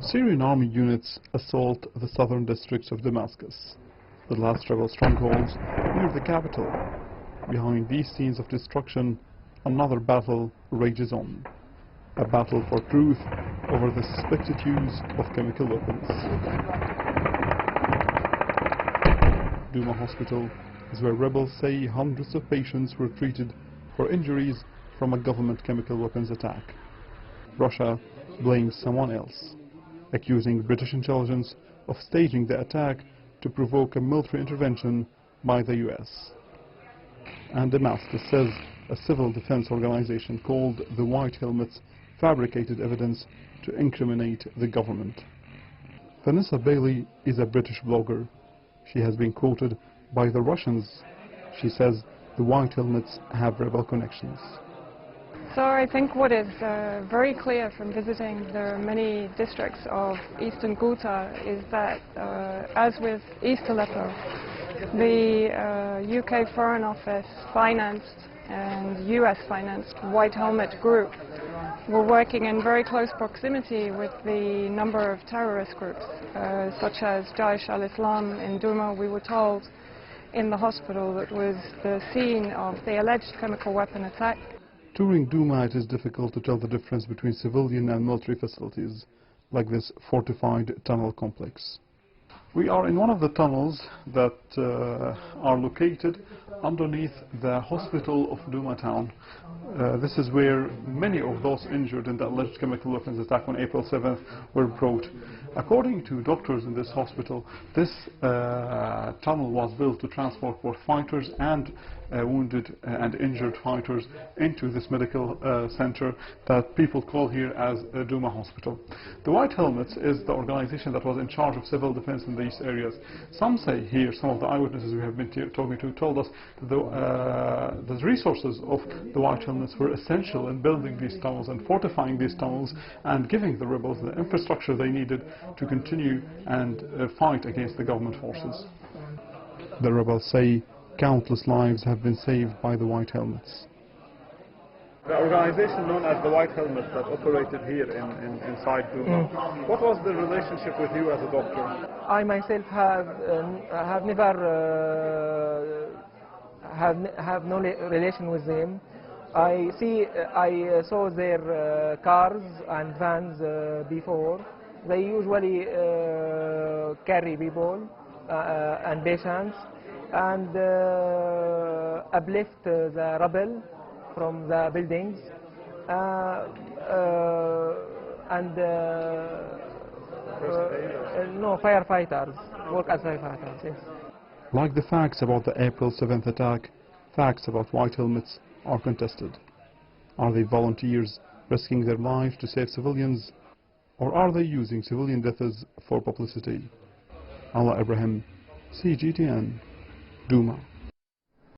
Syrian army units assault the southern districts of Damascus, the last rebel strongholds near the capital. Behind these scenes of destruction, another battle rages on. A battle for truth over the suspected use of chemical weapons. Douma Hospital is where rebels say hundreds of patients were treated for injuries from a government chemical weapons attack. Russia blames someone else, accusing British intelligence of staging the attack to provoke a military intervention by the US. And Damascus says a civil defense organization called the White Helmets fabricated evidence to incriminate the government. Vanessa Bailey is a British blogger. She has been quoted by the Russians. She says the White Helmets have rebel connections. So I think what is very clear from visiting the many districts of eastern Ghouta is that, as with East Aleppo, the UK Foreign Office financed and US financed White Helmet group were working in very close proximity with the number of terrorist groups, such as Jaish al-Islam in Douma. We were told in the hospital that was the scene of the alleged chemical weapon attack. Touring Douma, it is difficult to tell the difference between civilian and military facilities, like this fortified tunnel complex. We are in one of the tunnels that are located underneath the hospital of Douma town. This is where many of those injured in the alleged chemical weapons attack on April 7th were brought. According to doctors in this hospital, this tunnel was built to transport both fighters and wounded and injured fighters into this medical center that people call here as Douma Hospital. The White Helmets is the organization that was in charge of civil defense in these areas. Some say here, some of the eyewitnesses we have been talking to told us that the resources of the White Helmets were essential in building these tunnels and fortifying these tunnels and giving the rebels the infrastructure they needed to continue and fight against the government forces. The rebels say countless lives have been saved by the White Helmets. The organization known as the White Helmets that operated here inside Douma, what was the relationship with you as a doctor? I myself have never have no relation with them. I saw their cars and vans before. They usually carry people and patients and uplift the rubble from the buildings no, firefighters work as firefighters, yes. Like the facts about the April 7th attack, facts about White Helmets are contested. Are they volunteers risking their lives to save civilians, or are they using civilian deaths for publicity? Alaa Ebrahim, CGTN, Douma.